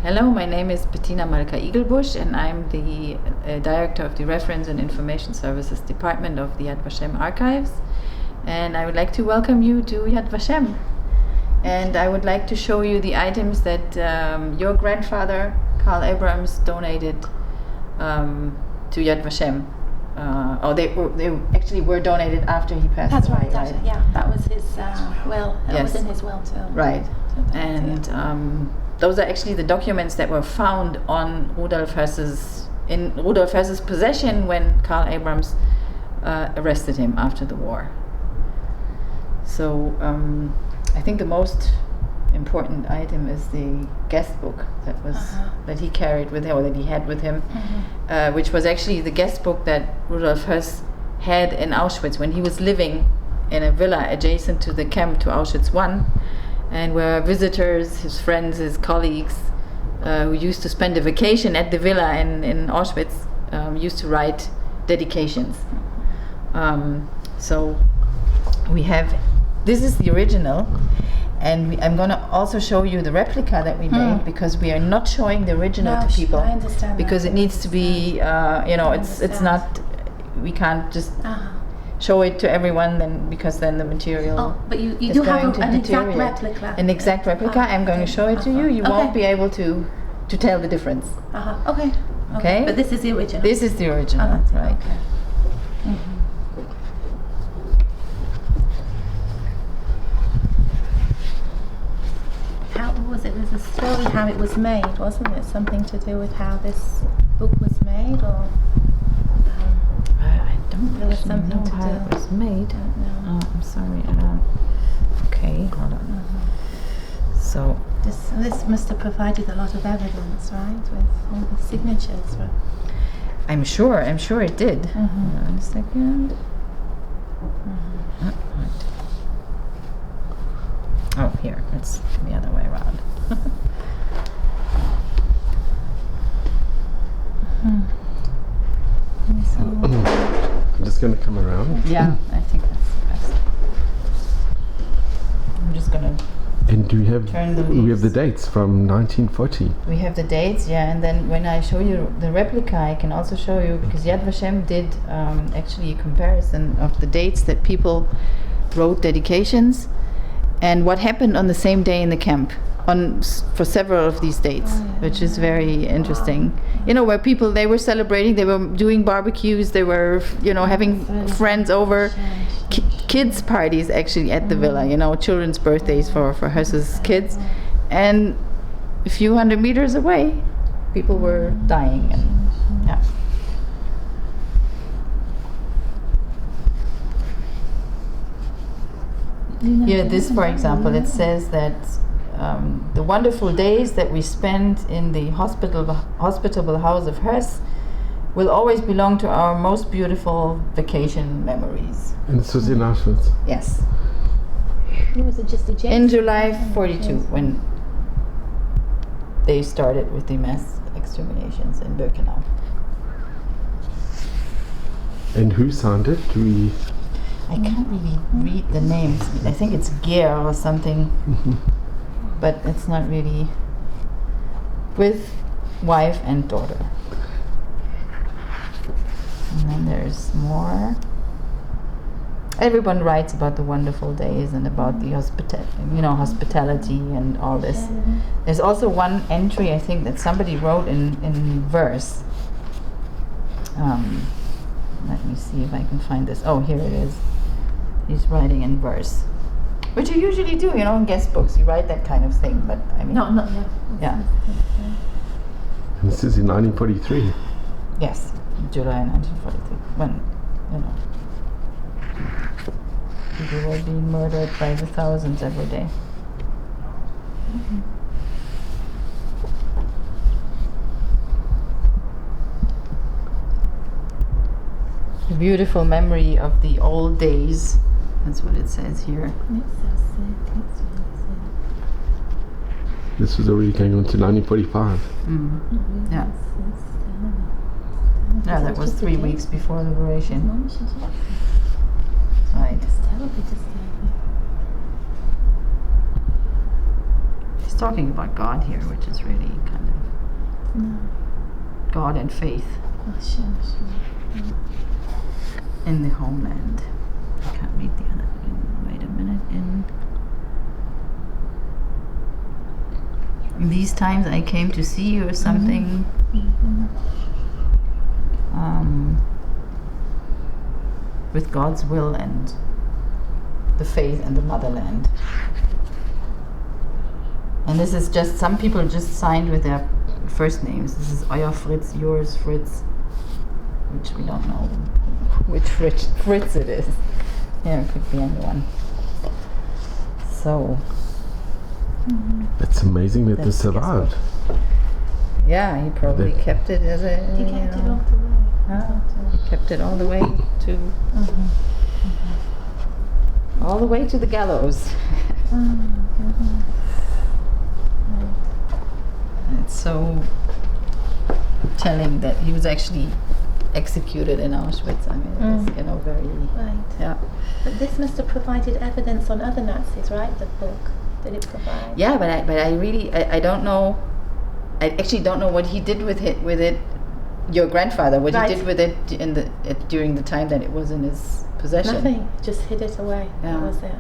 Hello, my name is Bettina Malka-Igelbusch and I'm the Director of the Reference and Information Services Department of the Yad Vashem Archives. And I would like to welcome you to Yad Vashem. And I would like to show you the items that your grandfather, Karl Abrams, donated to Yad Vashem. They actually were donated after he passed That's away. right. Yeah, that was his will. That Yes. was in his will too. Right. And those are actually the documents that were found on Rudolf Hess's possession when Karl Abrams arrested him after the war. So I think the most important item is the guest book that he carried with him, or that he had with him, which was actually the guest book that Rudolf Hess had in Auschwitz when he was living in a villa adjacent to the camp to Auschwitz I, and where visitors, his friends, his colleagues, who used to spend a vacation at the villa in Auschwitz, used to write dedications. So we have, this is the original, and I'm going to also show you the replica that we made, because we are not showing the original to people. I understand because it needs to be, it's not, we can't just show it to everyone, because then the material. Oh, but you is do have going to an exact deteriorate. replica. An exact replica. I'm going to show it to you. You won't Okay. be able to tell the difference. Okay. Okay. But this is the original. This is the original, that's right? Okay. How was it? There's a story how it was made, wasn't it? Something to do with how this book was made, or I don't There was actually something know to how do. it was made. don't know. Oh, I'm sorry. I don't. Okay, hold on. So This must have provided a lot of evidence, right, with all the signatures. Right? I'm sure it did. Hold on a second. Right. Oh, here. It's the other way around. I'm just going to come around. Yeah, I think that's the best. I'm just gonna. And do we have Turn the we have the leaves. dates from 1940? We have the dates, yeah, and then when I show you the replica, I can also show you, because Yad Vashem did actually a comparison of the dates that people wrote dedications and what happened on the same day in the camp for several of these dates, which is very interesting. You know, where people, they were celebrating, they were doing barbecues, they were, having friends over. Kids parties actually at the villa, children's birthdays for Hess's kids, and a few hundred meters away people were dying. And here, this for example, it says that the wonderful days that we spent in the hospitable house of Hess will always belong to our most beautiful vacation memories. And this was in Auschwitz. Yes. Was it just a In July 42, when they started with the mass exterminations in Birkenau. And who signed it? Do we? I can't really read the names. I think it's Ger or something, but it's not really. With wife and daughter. And then there's more. Everyone writes about the wonderful days and about the hospitality and all this. There's also one entry, I think, that somebody wrote in verse. Let me see if I can find this. Oh, here it is. He's writing in verse, which you usually do, in guest books. You write that kind of thing, but I mean. No. Yeah. And this is in 1943. Yes, July 1943. When, people were being murdered by the thousands every day. A beautiful memory of the old days. That's what it says here. This was already going on to 1945. Yeah. Yeah, that was 3 weeks before liberation. Right. talking about God here, which is really kind of No. God and faith Oh, sure. in the homeland. I can't read the other. Wait a minute. In these times I came to see you or something. With God's will and the faith and the motherland. And this is just, some people just signed with their first names. This is euer Fritz, yours Fritz, which we don't know which Fritz it is. Yeah, it could be anyone. So, That's amazing that this That's survived. yeah, he probably That- kept it as a, He you kept it know, all the way. he kept it all the way to, all the way to the gallows. It's so telling that he was actually executed in Auschwitz. I mean, it was, you know, very, Right. yeah. But this must have provided evidence on other Nazis, right? The book. Did it provide? Yeah, but I really, I don't know, I actually don't know what he did with it, your grandfather, what Right. he did with it during the time that it was in his possession. Nothing. Just hid it away. Yeah. That was it. It was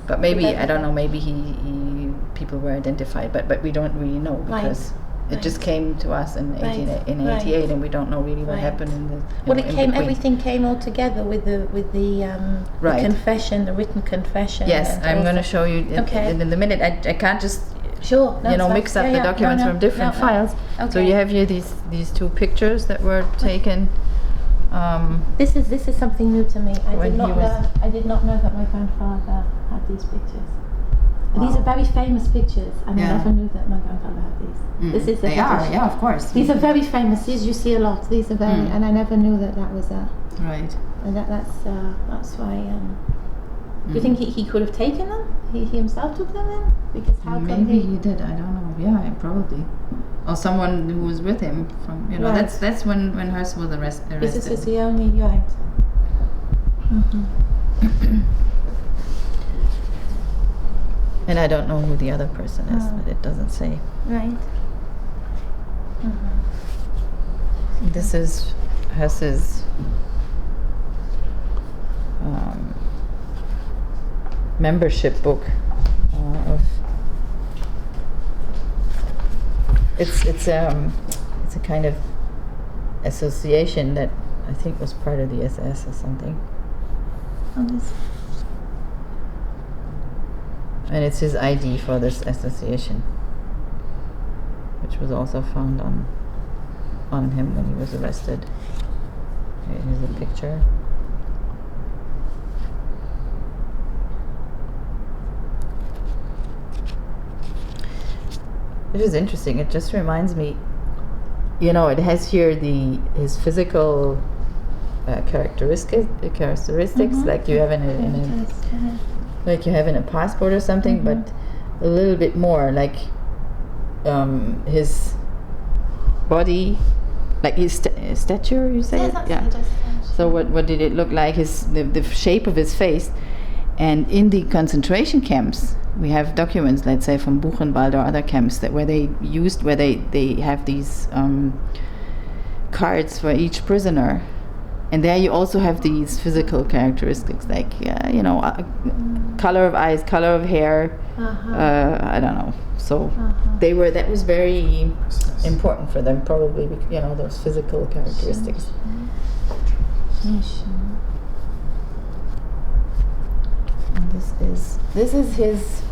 But maybe, I everything. don't know, maybe he people were identified, but we don't really know Right. because it just Right. came to us in Right. 88 Right. and we don't know really what Right. happened in the, you Well, know, it in came. between. Everything came all together with the Right. confession, the written confession. Yes, and I'm all going to that. show you Okay. in the minute. I can't just Sure. No, you know it's fine. mix up Yeah, the yeah. documents No, from different no. files. So Okay. you have here these two pictures that were taken. This is something new to me. I When did not he was- know. I did not know that my grandfather had these pictures. These are very famous pictures, and Yeah. I never knew that my grandfather had these. This is the they are, British- yeah, of course. These are very famous. These you see a lot. These are very, and I never knew that was a. Right. And that's why. Do you think he could have taken them? He himself took them in? Because how come Maybe he? he did. I don't know. Yeah, probably. Or someone who was with him from, you know, Right. that's when Hearst was arrested. This is the only right. And I don't know who the other person is, Oh. but it doesn't say. Right. This is Hearst's membership book of. It's a kind of association that I think was part of the SS or something. Oh, this. And it's his ID for this association, which was also found on him when he was arrested. Here's a picture. It is interesting. It just reminds me, you know, it has here his physical characteristics, like you have in a like you have in a passport or something, but a little bit more like his body, like his stature. You say, yeah. So what did it look like? The shape of his face, and in the concentration camps, we have documents, let's say from Buchenwald or other camps where they have these cards for each prisoner. And there you also have these physical characteristics, like you know, color of eyes, color of hair. I don't know. So that was very important for them, probably. You know, those physical characteristics. And this is his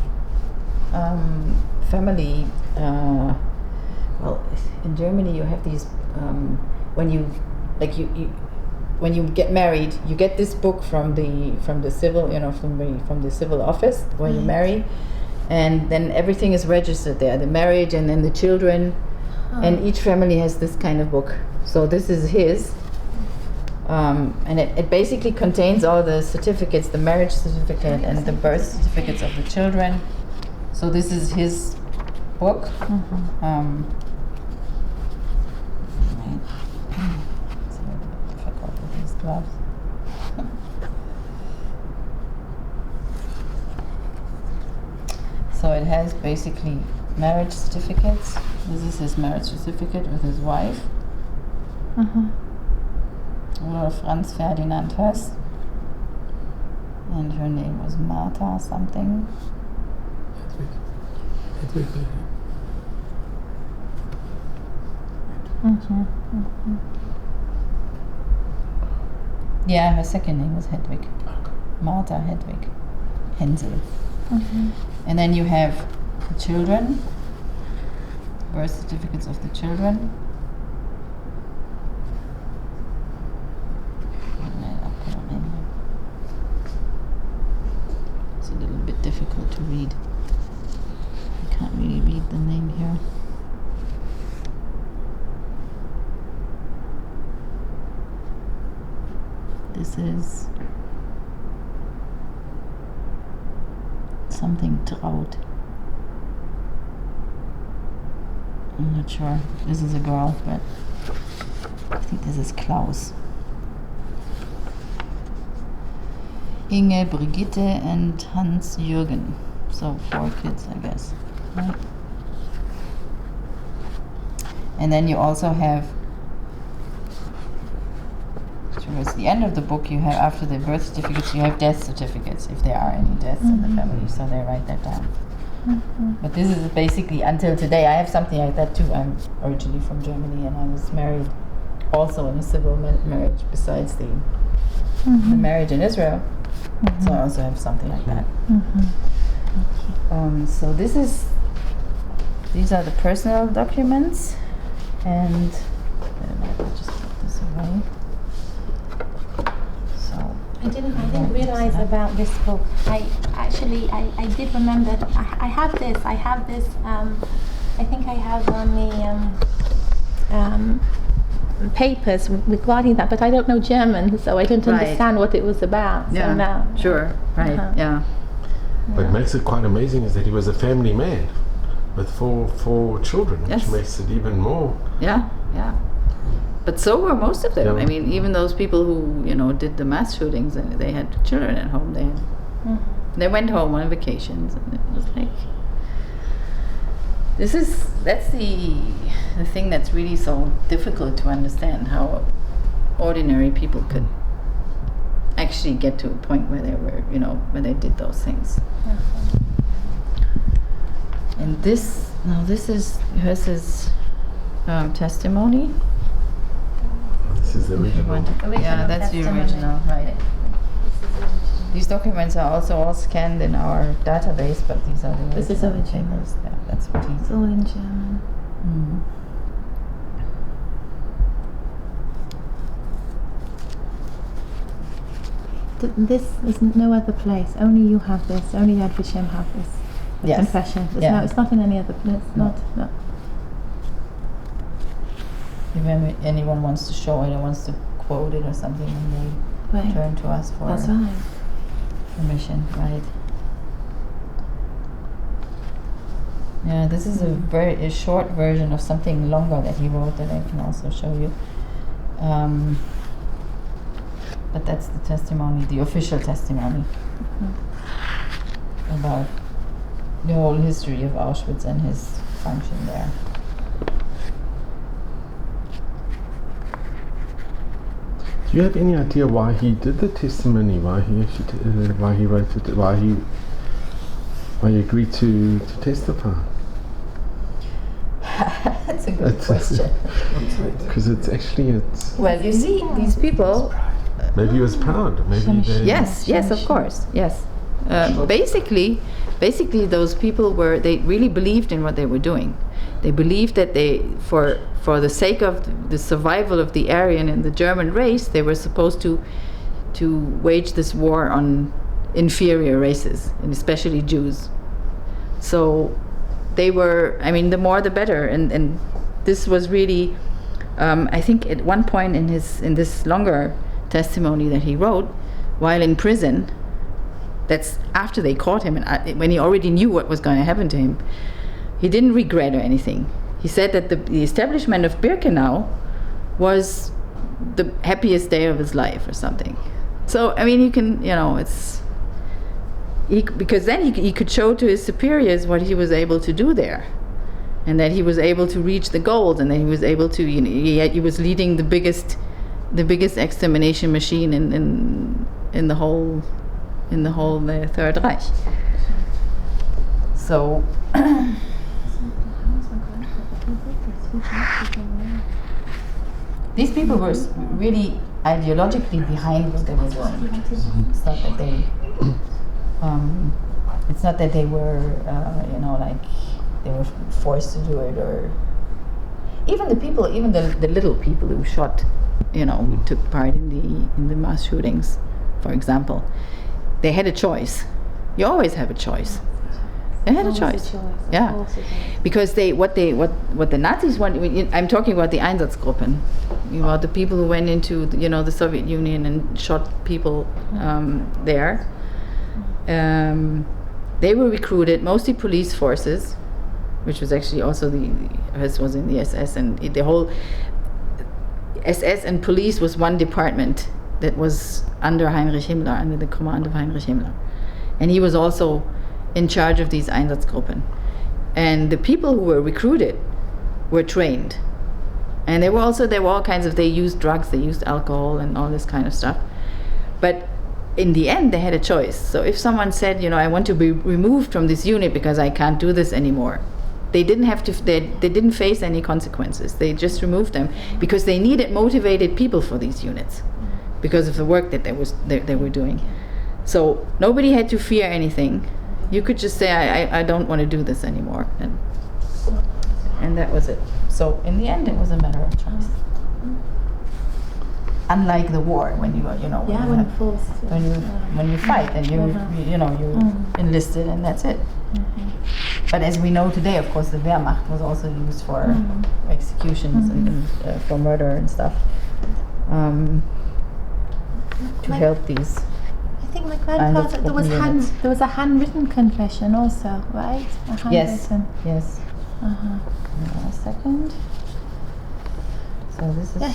family. Well, in Germany you have these when you when you get married, you get this book from the civil, you know, from the civil office where you marry, and then everything is registered there, the marriage and then the children, and each family has this kind of book. So this is his, and it basically contains all the certificates, the marriage certificate and the birth certificates of the children. So this is his book. Gloves. So it has basically marriage certificates. This is his marriage certificate with his wife. Rudolf Franz Ferdinand Höss. And her name was Martha something. Hedwig. Yeah, her second name was Hedwig. Martha Hedwig Hensel. And then you have the children, birth certificates of the children. It's a little bit difficult to read. I can't really read the name here. This is something Traut. I'm not sure. This is a girl, but I think this is Klaus. Inge, Brigitte, and Hans Jürgen. So 4 kids, I guess. Right? And then you also have, towards the end of the book, you have, after the birth certificates, you have death certificates, if there are any deaths in the family, so they write that down. But this is basically until today. I have something like that too. I'm originally from Germany, and I was married also in a civil marriage besides the marriage in Israel. So I also have something like that. So these are the personal documents, and I'll just put this away. So I didn't realize about this book. I did remember. I have this. I think I have on the papers regarding that, but I don't know German, so I didn't understand what it was about. yeah, So now, sure, right, yeah. What makes it quite amazing is that he was a family man with four children, which Yes. makes it even more. Yeah. But so were most of them. Yeah. I mean, even those people who, did the mass shootings, and they had children at home. They went home on vacations, and it was like, that's the thing that's really so difficult to understand, how ordinary people could actually get to a point where they were, when they did those things. And this is Höss's testimony. This is the original. Yeah, that's the original, right. These documents are also all scanned in our database, but these are the This is original original. papers. Yeah, that's what he's. it's all in German. This is no other place. Only you have this. Only Yad Vashem have this. The Yes. confession. Yeah. It's not in any other place. No. No. If anyone wants to show it or wants to quote it or something, then they Right. turn to us for That's right. permission, right? Yeah, this is a short version of something longer that he wrote that I can also show you. But that's the testimony, the official testimony about the whole history of Auschwitz and his function there. Do you have any idea why he did the testimony? Why he actually, why he wrote it? Why he agreed to testify? That's a good question. Because it's actually Well, you see, these people. maybe he was proud. Maybe they. Yes, of course, yes. Basically, those people they really believed in what they were doing. They believed that for the sake of the survival of the Aryan and the German race, they were supposed to wage this war on inferior races, and especially Jews. So they were, the more the better, and this was really, I think at one point in this longer testimony that he wrote, while in prison, that's after they caught him, and when he already knew what was going to happen to him, he didn't regret or anything. He said that the establishment of Birkenau was the happiest day of his life or something. So, you can, because then he could show to his superiors what he was able to do there. and that he was able to reach the goals, and that he was able to, he was leading the biggest extermination machine in the whole Third Reich. So these people were really ideologically behind what they were doing. It's not that they were like they were forced to do it, or even the little people who shot, who took part in the mass shootings, for example, they had a choice. You always have a choice. They had a choice. Yeah, because what the Nazis want. I'm talking about the Einsatzgruppen, about the people who went into the Soviet Union and shot people there. They were recruited, mostly police forces, which was actually also was in the SS, and the whole SS and police was one department that was under Heinrich Himmler, under the command of Heinrich Himmler, and he was also in charge of these Einsatzgruppen. And the people who were recruited were trained, and they used drugs, they used alcohol and all this kind of stuff, but in the end they had a choice. So if someone said, I want to be removed from this unit because I can't do this anymore, they didn't face any consequences. They just removed them because they needed motivated people for these units because of the work that they were doing. So nobody had to fear anything. You could just say, I don't want to do this anymore, and that was it. So in the end, it was a matter of choice. Unlike the war, when you fight and you enlisted, and that's it. But as we know today, of course, the Wehrmacht was also used for executions and for murder and stuff, to help these. I think my grandfather, there was a handwritten confession also, right? Yes. A second. So this is. Yeah,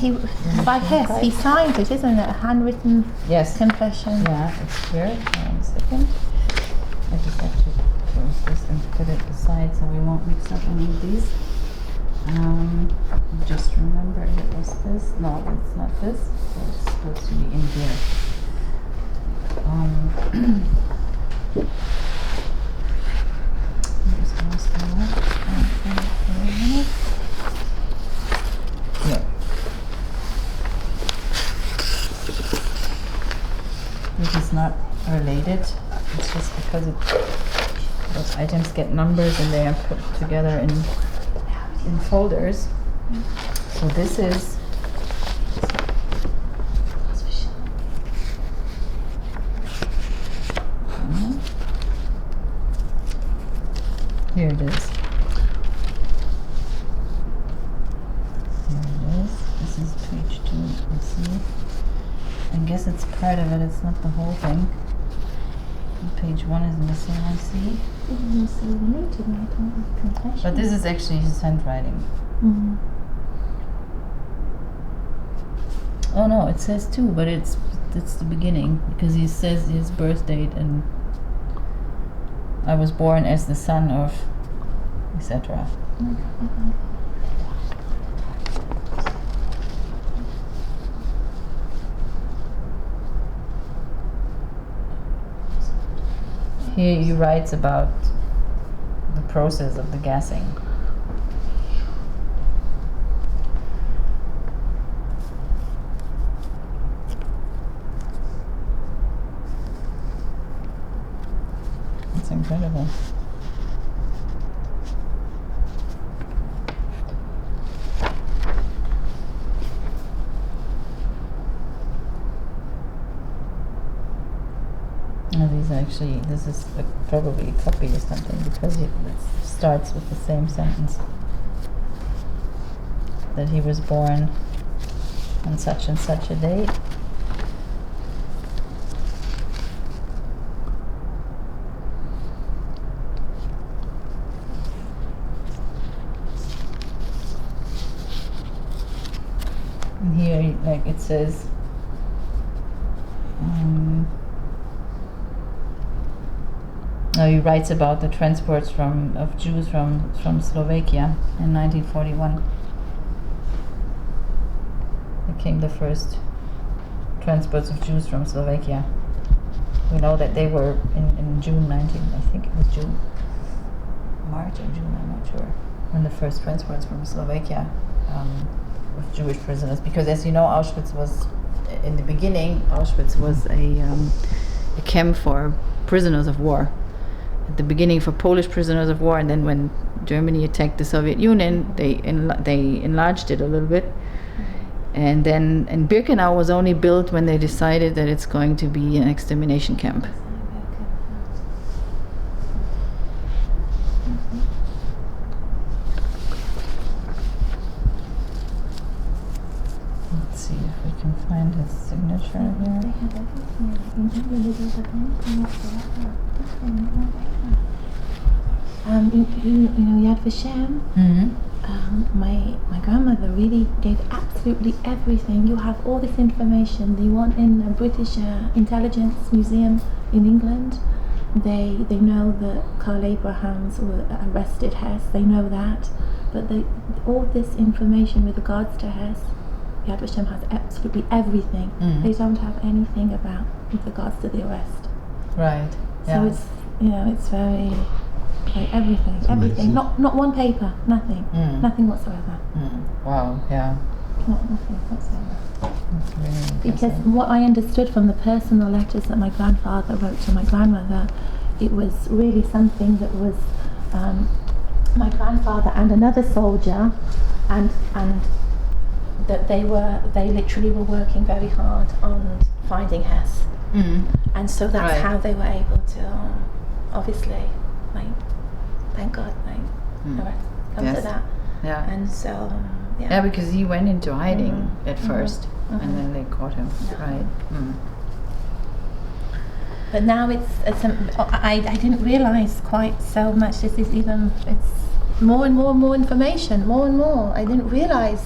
he signed it, isn't it? A handwritten confession. Yeah, it's here. One second. I just have to close this and put it aside so we won't mix up any of these. Just remember it was this. No, it's not this. So it's supposed to be in here. Just lost my This is not related. It's just because those items get numbers and they are put together in folders. So this is. Here it is. This is page 2. Let's see. I guess it's part of it. It's not the whole thing. Page 1 is missing, I see. But this is actually his handwriting. Oh no, it says 2, but it's the beginning, because he says his birth date and I was born as the son of, etc. Here he writes about the process of the gassing. It's incredible. This is probably a copy or something, because it starts with the same sentence. That he was born on such and such a date. And here, like it says, Now he writes about the transports of Jews from Slovakia in 1941. There came the first transports of Jews from Slovakia. We know that they were in June 19, I think it was June, March or June, I'm not sure, when the first transports from Slovakia with Jewish prisoners. Because as you know, Auschwitz was, in the beginning, Auschwitz was a camp for prisoners of war. At the beginning for Polish prisoners of war, and then when Germany attacked the Soviet Union, they enlarged it a little bit. And then, and Birkenau was only built when they decided that it's going to be an extermination camp. Let's see if we can find his signature here. You know, Yad Vashem. Mm-hmm. My grandmother really gave absolutely everything. You have all this information. They want in the British Intelligence Museum in England. They know that Karl Abrahams arrested Hess. They know that, but all this information with regards to Hess, Yad Vashem has absolutely everything. Mm. They don't have anything about with regards to the arrest. Right. So Yeah. it's it's very. Like everything. amazing. Not one paper, nothing, Mm. nothing whatsoever, Wow. Yeah. nothing whatsoever. That's really Because interesting. what I understood from the personal letters that my grandfather wrote to my grandmother, it was really something that was my grandfather and another soldier, and that they literally were working very hard on finding Hess, and so that's Right. how they were able to, obviously, like, thank God, like, come Yes. to that. Yeah. And so, Yeah, because he went into hiding at Mhm. first, Mhm. and then they caught him. Yeah. Right. But now I didn't realize quite so much. This is even, it's more and more information, more and more. I didn't realize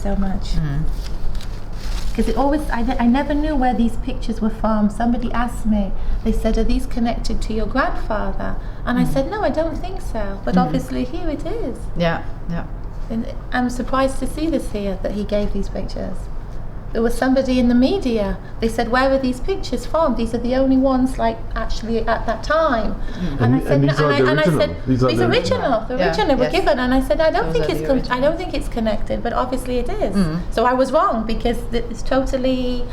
so much. Because it always, I never knew where these pictures were from. Somebody asked me, they said, are these connected to your grandfather? And I said, no, I don't think so. But obviously here it is. Yeah. Yeah. And I'm surprised to see this here, that he gave these pictures. There was somebody in the media, they said, where are these pictures from? These are the only ones, like, actually at that time. And I said, And these are the I said, original. These are these the original, the Yeah, original were yes. given. And I said, I don't Those think are it's the I don't think it's connected, but obviously it is. So I was wrong, because it's totally,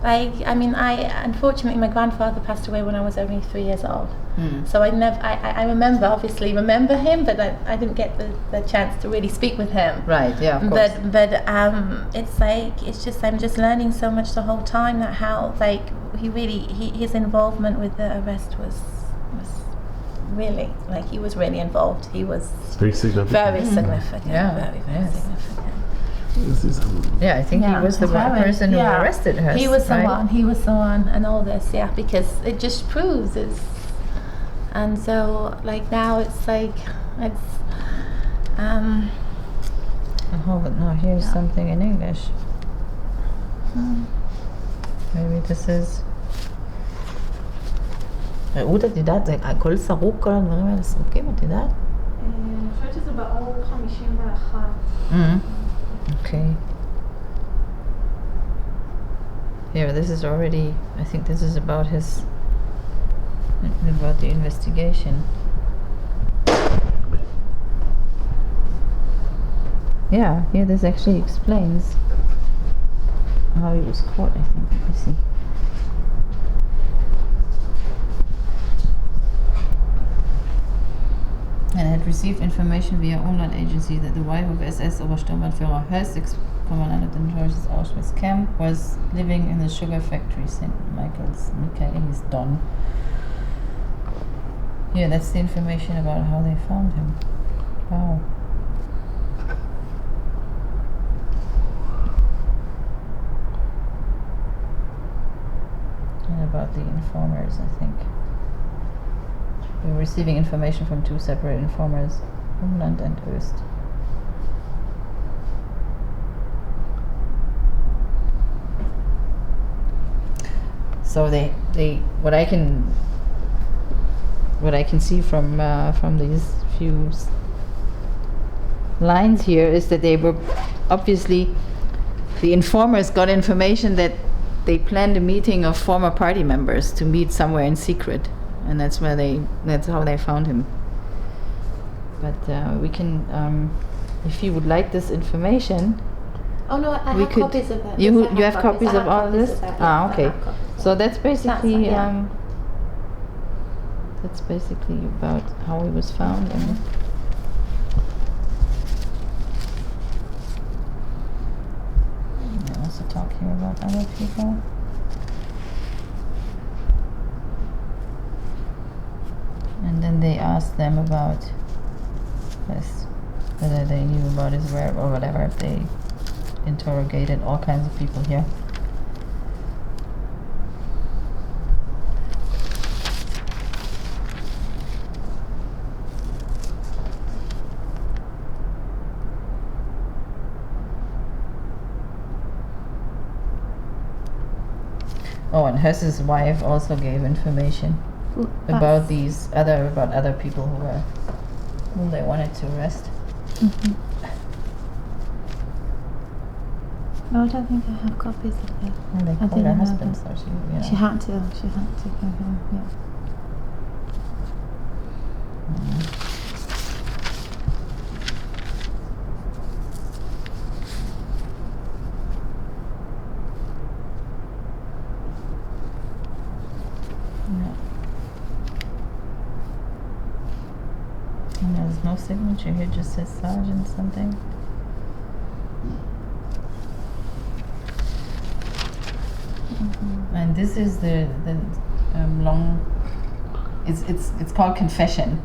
like, I mean, unfortunately my grandfather passed away when I was only 3 years old. So I obviously remember him, but I didn't get the chance to really speak with him. Right. Yeah. Of course. But it's like, it's just, I'm just learning so much the whole time, that how, like, his involvement with the arrest was really, like, he was really involved. He was It's very significant. very significant. Yeah, Very yes. significant. This is, Yeah, I think he was the one person who arrested her. He was the right? one. He was the one, and all this, because it just proves it's. And so, like, now it's like, it's. Oh, but no, here's something in English. Maybe this is. ראו, את יודעת, זה הכל סרוק, כל הדברים האלה סרוקים, את יודעת? אני חושבת שזה באור 51. Okay. Here, this is already, I think this is about about the investigation. Yeah, here this actually explains how he was caught, I think. Let me see. And had received information via Umland agency that the wife of SS Obersturmbannführer Höss, ex-commandant in George's Auschwitz camp, was living in the sugar factory St. Michaelis Don. Yeah, that's the information about how they found him. Wow. And about the informers, I think. We were receiving information from two separate informers, Umland and Öst. So they what I can what I can see from these few lines here is that they were obviously, the informers got information that they planned a meeting of former party members to meet somewhere in secret, and that's how they found him. But we can, if you would like this information. Oh no, I we have could, copies of it. You Yes, I have copies I of all of this? copies of that, Ah, yes, I okay. have copies. So that's basically yeah. That's basically about how he was found. And they also talk here about other people. And then they asked them about this, whether they knew about his whereabouts or whatever. They interrogated all kinds of people here. Oh, and Hess's wife also gave information about other people whom they wanted to arrest. Mm-hmm. No, I don't think I have copies of it. And they called her husband, so she, She had to go home, yeah. And there's no signature here, just says Sergeant something. And this is the long. It's called Confession.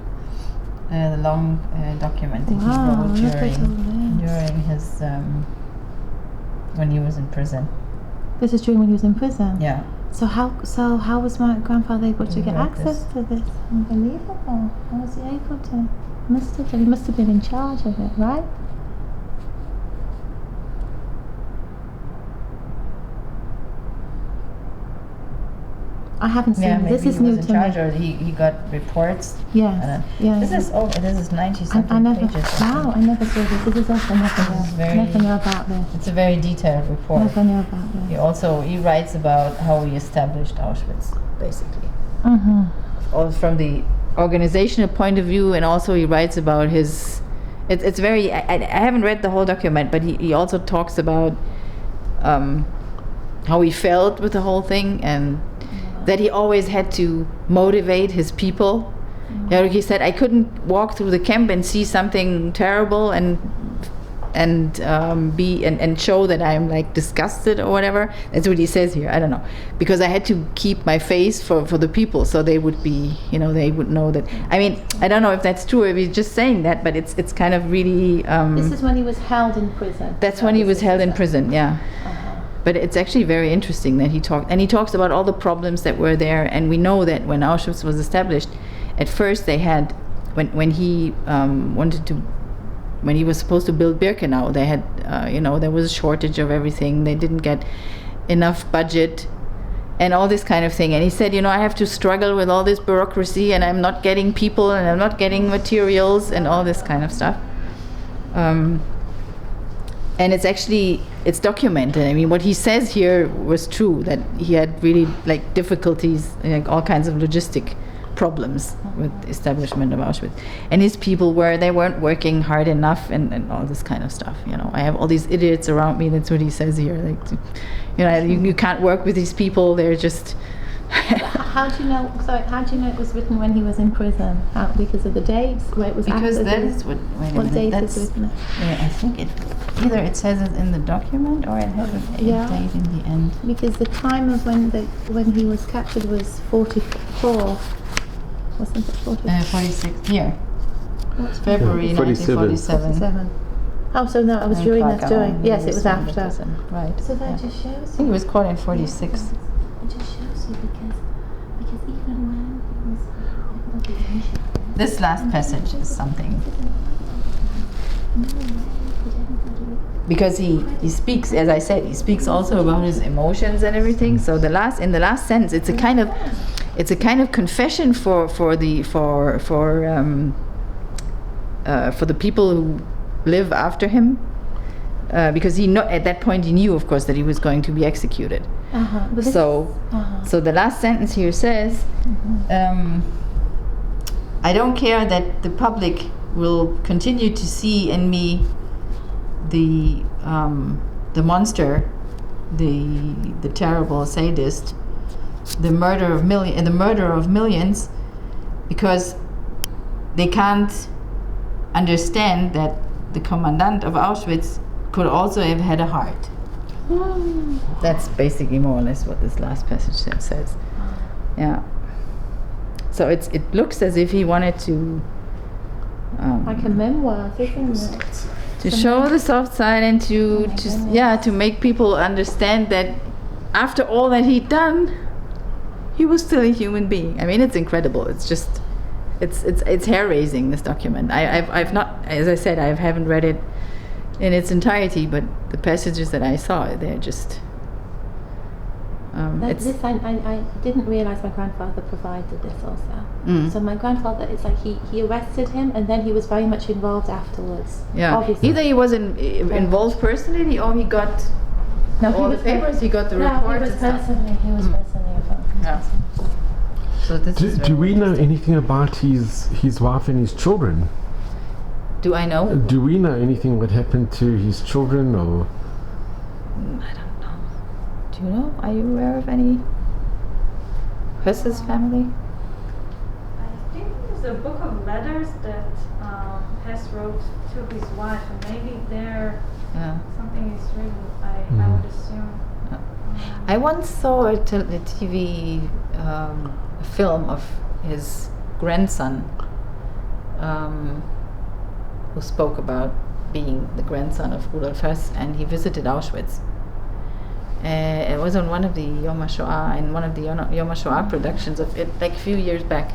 The long document that he wrote during his when he was in prison. This is during when he was in prison. Yeah. So how was my grandfather able to get access to this? Unbelievable. How was he able to? He must have been in charge of it, right? I haven't seen Yeah, this. maybe Is he new was in to charge, me. or he got reports. Yes. Yeah. This is 90 something I never. pages. Wow, I never saw this. This is also never knew about this. It's a very detailed report. Never knew about this. He writes about how he established Auschwitz, basically. Mm-hmm. All from the organizational point of view, and also he writes about his. It's very. I haven't read the whole document, but he also talks about how he felt with the whole thing, and that he always had to motivate his people. You know, he said, I couldn't walk through the camp and see something terrible and show that I'm like disgusted or whatever. That's what he says here. I don't know, because I had to keep my face for the people, so they would be, they would know that. I mean, I don't know if that's true, if he's just saying that, but it's kind of really. This is when he was held in prison. That's when he was held in prison. Yeah. But it's actually very interesting that he talks about all the problems that were there, and we know that when Auschwitz was established, at first they had, when he when he was supposed to build Birkenau, they had, there was a shortage of everything. They didn't get enough budget, and all this kind of thing. And he said, I have to struggle with all this bureaucracy, and I'm not getting people, and I'm not getting materials, and all this kind of stuff. And it's documented. I mean, what he says here was true, that he had really like difficulties, like all kinds of logistic problems with the establishment of Auschwitz. And his people weren't working hard enough, and all this kind of stuff. I have all these idiots around me. That's what he says here. Like, you can't work with these people. They're just. How do you know? Sorry, how do you know it was written when he was in prison? Because of the dates, where it was. Because after that is what. Wait a minute. Date That's, is written? Yeah, I think either it says it in the document or it has a date in the end. Because the time of when he was captured was 44. Wasn't it 46 here. What's February 1947. 47. Oh, so no, I was during that. Yes, it was after. Right. So that just shows. I think he was caught in 46. It just shows you because even when he was. This last passage is something. Because he speaks, as I said, he speaks also about his emotions and everything. So in the last sentence, it's a kind of, it's a kind of confession for the people who live after him, because at that point he knew, of course, that he was going to be executed. So the last sentence here says, I don't care that the public will continue to see in me the monster, the terrible sadist, the murderer of millions, because they can't understand that the commandant of Auschwitz could also have had a heart. That's basically more or less what this last passage says. Yeah. So it looks as if he wanted to like a memoir, isn't it? To show the soft side and to make people understand that after all that he'd done, he was still a human being. I mean, it's incredible. It's just, it's hair-raising, this document. I've not, as I said, I haven't read it in its entirety, but the passages that I saw, they're just. I didn't realize my grandfather provided this also. So my grandfather, it's like he arrested him and then he was very much involved afterwards. Yeah. Obviously. Either he was involved personally, or he got all the papers. He got the reports. He was personally involved. Yeah. So this do we know anything about his wife and his children? Do I know? Do we know anything what happened to his children, or? I don't know. Do you know? Are you aware of any? Hess's family? I think there's a book of letters that Hess wrote to his wife, and maybe there something is written. I would assume. I once saw a TV film of his grandson, who spoke about being the grandson of Rudolf Hess, and he visited Auschwitz. It was on one of the Yom HaShoah, in one of the Yom HaShoah productions of it, like a few years back.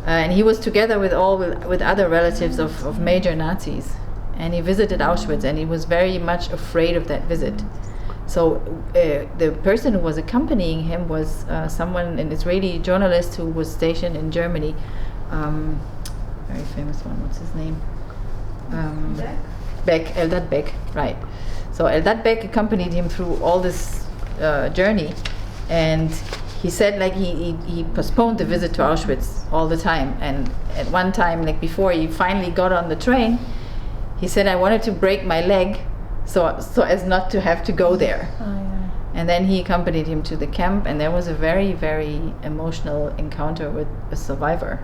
And he was together with other relatives of major Nazis, and he visited Auschwitz, and he was very much afraid of that visit. So the person who was accompanying him was an Israeli journalist who was stationed in Germany, very famous one. What's his name? Eldad Beck, right. So Eldad Beck accompanied him through all this journey, and he said like he postponed the visit to Auschwitz all the time, and at one time, like before he finally got on the train, he said, I wanted to break my leg so as not to have to go there. And then he accompanied him to the camp, and there was a very, very emotional encounter with a survivor.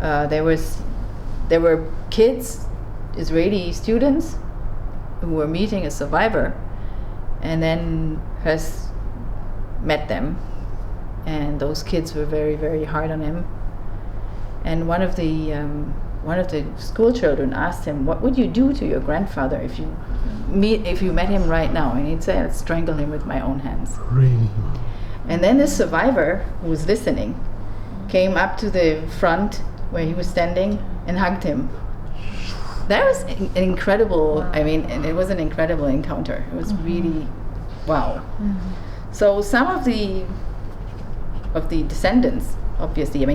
There were kids, Israeli students, who were meeting a survivor, and then Hess met them, and those kids were very, very hard on him. And one of the school children asked him, "What would you do to your grandfather if you met him right now?" And he'd say, "I'd strangle him with my own hands." Really? And then this survivor who was listening came up to the front where he was standing and hugged him. That was an incredible, I mean, and it was an incredible encounter. It was really, wow. So some of the descendants, obviously,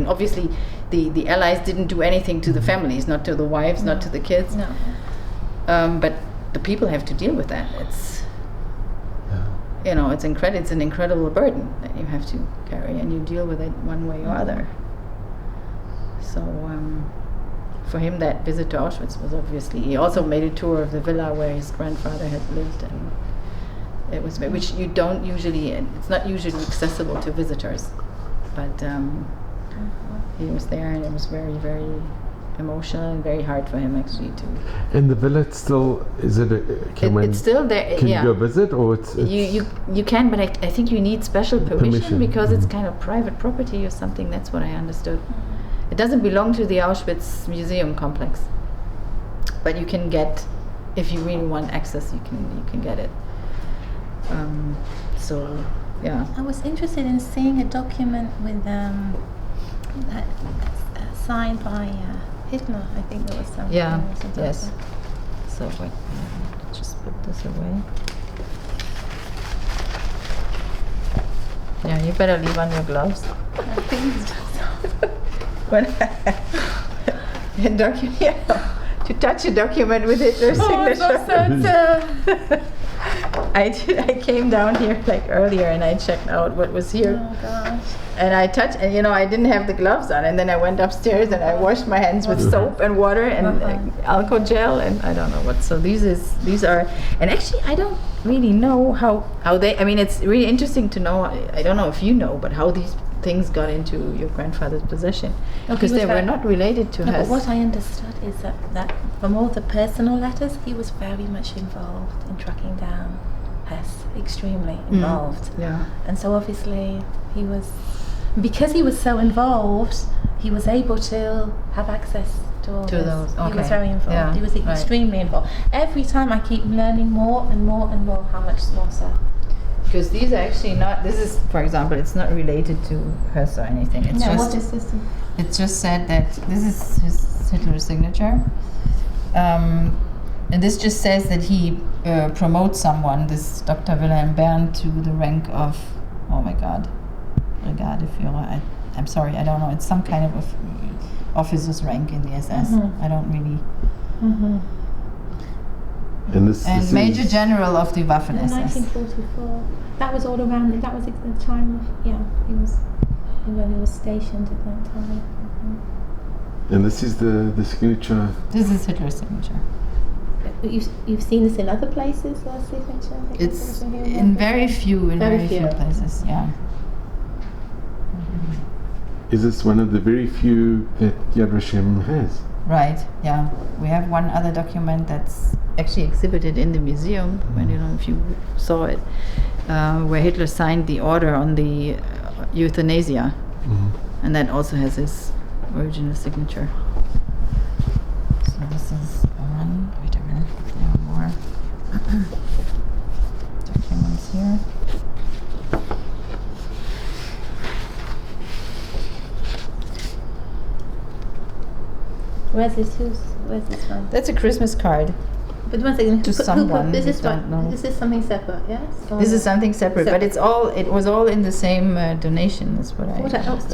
the Allies didn't do anything to the families, not to the wives, not to the kids. No. But the people have to deal with that. It's, it's an incredible burden that you have to carry, and you deal with it one way or other. So for him, that visit to Auschwitz was obviously. He also made a tour of the villa where his grandfather had lived, and it was which you don't usually. It's not usually accessible to visitors, but he was there, and it was very, very emotional and very hard for him actually to. And the villa still is it? It's still there. Can you go visit, or it's you can, but I think you need special permission because it's kind of private property or something. That's what I understood. It doesn't belong to the Auschwitz museum complex, but you can get, if you really want access, you can get it. So, yeah. I was interested in seeing a document with that signed by Hitler. I think there was something. Yeah. Yes. So wait, let's just put this away. Yeah, you better leave on your gloves. I think it's just when to touch a document with Hitler's signature. I came down here like earlier and I checked out what was here. Oh gosh. And I touched, and I didn't have the gloves on, and then I went upstairs and I washed my hands with soap and water and alcohol gel and I don't know what. So these are, and actually I don't really know how they. I mean, it's really interesting to know. I don't know if you know, but how these things got into your grandfather's possession, because they were not related to No, Hess. but what I understood is that from all the personal letters, he was very much involved in tracking down Hess, extremely involved. Yeah. And so obviously because he was so involved, he was able to have access to all this. Those. He was Okay. very involved. Yeah, He was right. extremely involved. Every time I keep learning more and more and more how much more so. Because these are actually not. This is, for example, it's not related to Hess or anything. It's just. What is this? It's just said that this is Hitler's signature. And this just says that he promotes someone, this Dr. Wilhelm Bern, to the rank of, oh my God, Brigadeführer. I'm sorry, I don't know. It's some kind of officer's rank in the SS. I don't really. And this Major is General of the In Waffen-SS. 1944. That was all around. That was at the time of when he was stationed at that time. and this is the signature. This is Hitler's signature. You've seen this in other places, the signature? It's in very few places. Yeah. Is this one of the very few that Yad Vashem has? Right, yeah. We have one other document that's actually exhibited in the museum, I don't know if you saw it, where Hitler signed the order on the euthanasia. And that also has his original signature. So this is one, wait a minute, there are more documents here. Where's this one? That's a Christmas card. But one second. To someone, This is we don't know. This is something separate, yes? This is something separate, but it was all in the same donation, is what I.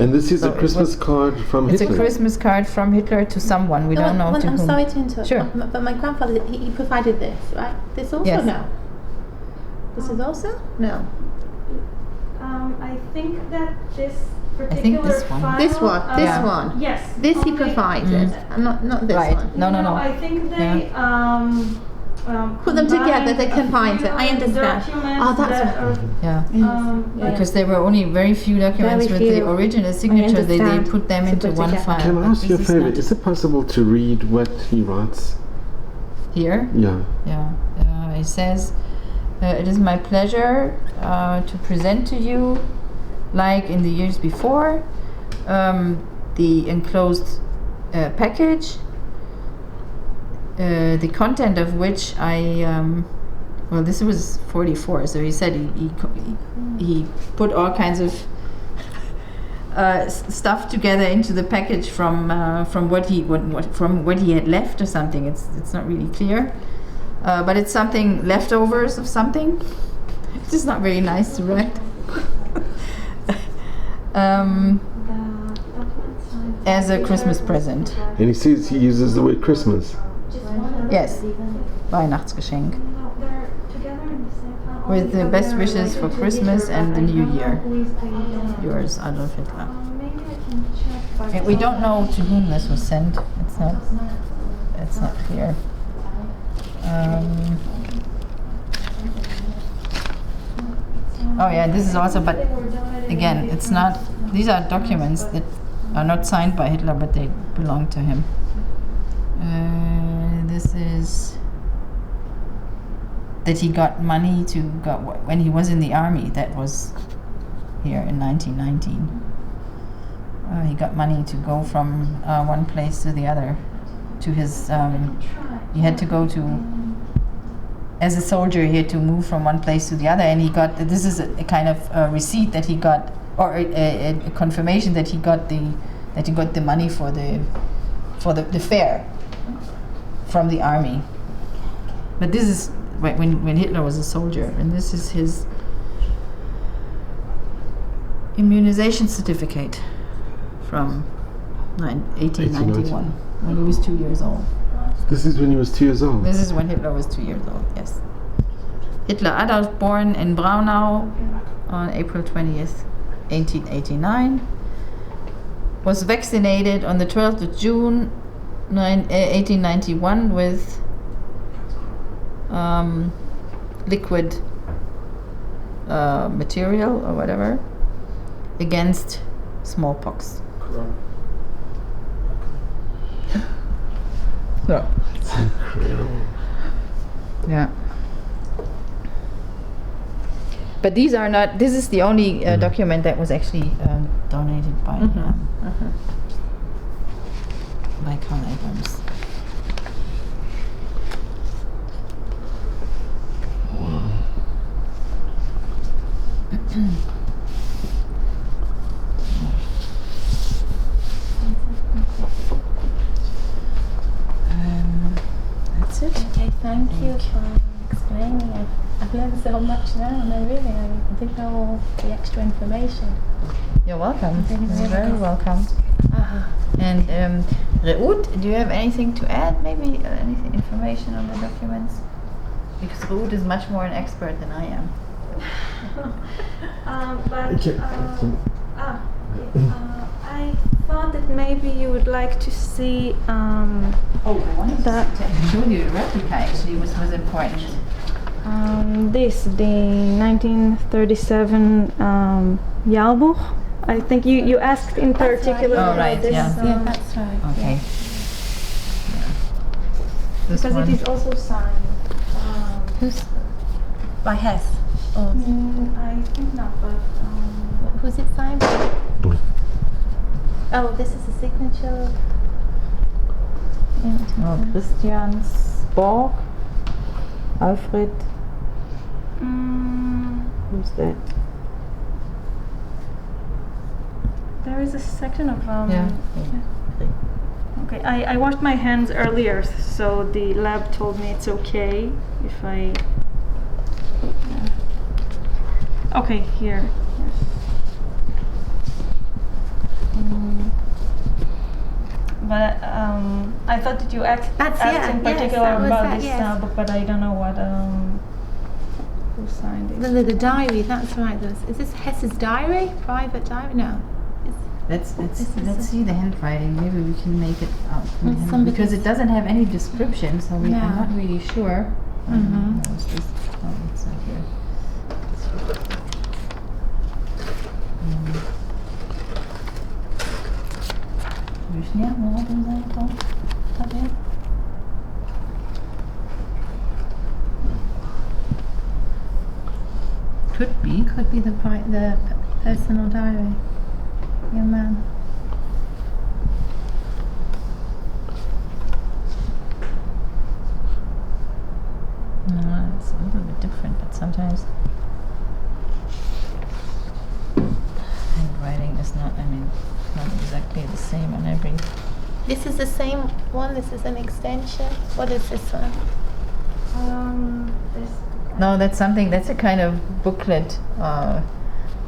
And this is So a Christmas card from It's Hitler. a Christmas card from Hitler to someone, we don't know to I'm whom. sorry to interrupt. Sure. But my grandfather, he provided this, right? This also? Yes. No. This is also? No. I think that this think particular this one. file, This one. This Yeah. one. Yes. This he only- provided, and not this Right. one. No. I think they Put them together, they combined combined it. I a few understand. documents Oh, that's that are, Yeah. Yeah. Because there were only very few documents Very with the few. original signature, they understand. put them To into put one together. file. Can I but ask you a this favor? not Is it possible to read what he writes? Here? Yeah. Yeah. It says, it is my pleasure to present to you, like in the years before, the enclosed package, the content of which well, this was 44, so he said he put all kinds of stuff together into the package from what he had left or something. It's not really clear, but it's something leftovers of something. It's just not very nice to write. As a Christmas present. And he says he uses the word Christmas. Yes, Weihnachtsgeschenk. With the best wishes for Christmas and the New Year. Yours, Adolf Hitler. And we don't know to whom this was sent. It's not clear. Oh yeah, this is also, but again, it's not, these are documents that are not signed by Hitler, but they belong to him. This is that he got money to go when he was in the army. That was here in 1919. He got money to go from one place to the other. To his, he had to go to. As a soldier, he had to move from one place to the other, and he got. This is a kind of receipt that he got, or a confirmation that he got the money for the fare from the army. But this is when Hitler was a soldier, and this is his immunization certificate from 1891, when he was 2 years old. This is when he was 2 years old. This is when Hitler was 2 years old, yes. Hitler Adolf, born in Braunau on April 20th, 1889, was vaccinated on the 12th of June 1891 with liquid material or whatever against smallpox. Yeah. It's incredible. Yeah. But these are not. This is the only document that was actually donated by Karl Abrams. That's it. Okay, thank you for explaining. I've learned so much now, and I didn't know all the extra information. You're welcome. You're You're very welcome. And Reut, do you have anything to add? Maybe anything information on the documents? Because Reut is much more an expert than I am. I thought that maybe you would like to see. I wanted to show you the replica. Actually, was important. The 1937 Jahrbuch. I think you asked in particular Oh, about right, this. yeah. Yeah, that's right. Okay. Yeah. This Because one. it is also signed. Who's by Hess? Or I think not, but who's it signed? Oh, this is a signature. Oh, Christian Borg, Alfred. Who's that? there is a section of Yeah. Okay, I washed my hands earlier, so the lab told me it's okay if I. Okay, here. But I thought that you asked in particular about this book, but I don't know what who signed it. The diary, that's right. Is this Hess's diary? Private diary? No. Let's see the handwriting. Maybe we can make it out from him, somebody- because it doesn't have any description, so I'm Yeah. not really sure. Mhm. What's this? Oh, it's not here. Wysznia, mogłabym za to sobie? Could be the personal diary. Young man. No, it's a little bit different, but sometimes handwriting is not, not exactly the same on every. This is the same one. This is an extension. What is this one? This. No, that's a kind of booklet.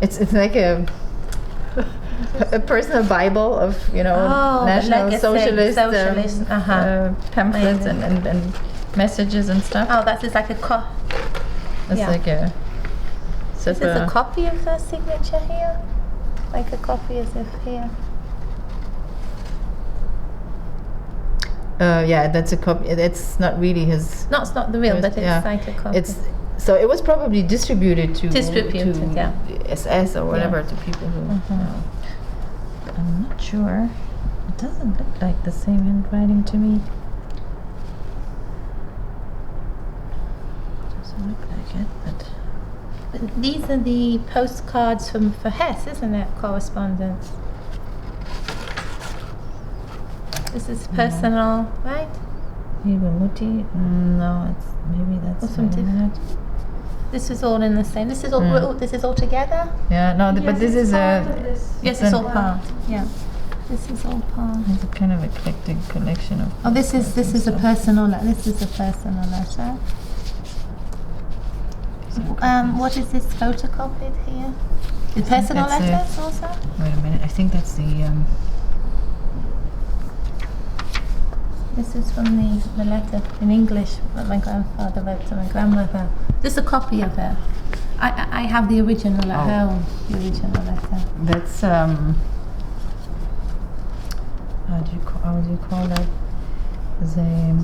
It's like a personal Bible of National like a Socialist pamphlets Amazing. and messages and stuff. Oh, that's just like a It's yeah. like a. This is a copy of the signature here, like a copy as if here. Yeah, that's a copy. It's not really his. No, it's not the real, but it's yeah. like a copy. So it was probably distributed to yeah. SS or whatever, Yeah. to people who. I'm not sure. It doesn't look like the same handwriting to me. Doesn't look like it, but. But these are the postcards for Hess, isn't it? Correspondence. This is personal, right? Mutti? No, maybe that's. Or some different. This is all in the same. This is all. This is all together. Yeah, no, but this is a. Yes, it's all part. Yeah, this is all part. It's a kind of eclectic collection of. Oh, this is a personal. This is a personal letter. What is this photocopied here? The personal that's it. letters also? Wait a minute. I think that's the. This is from the letter in English that my grandfather wrote to my grandmother. This is a copy of it. I have the original at home. The original letter. That's how do you call that? The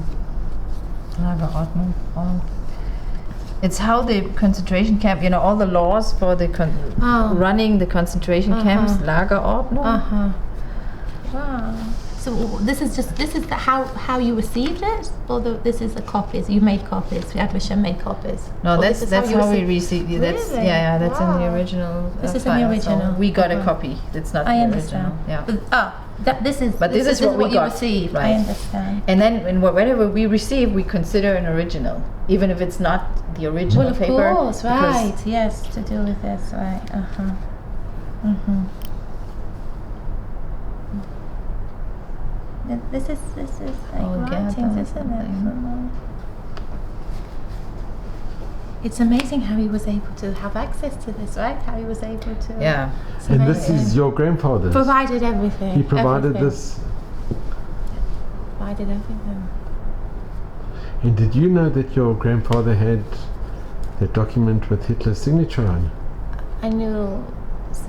Lagerordnung. It's how the concentration camp, all the laws for the running the concentration camps, Lagerordnung. Wow. So this is how you received it, or this is the copies you made copies. Yad Vashem made copies. No, Or that's how we received it. That's Really? that's in the Wow. original. This is in file, the original. So we got a copy. It's not I the understand. original. Yeah. This is what we you got. received. Right. I understand. And then whatever we receive, we consider an original, even if it's not the original Well, of paper. course, because- right? Yes, to do with this, right? This is like writings, isn't it? It's amazing how he was able to have access to this, right? How he was able to. Yeah. It's And this amazing. is your grandfather's. Provided everything. He provided everything. this. Provided everything. And did you know that your grandfather had the document with Hitler's signature on? I knew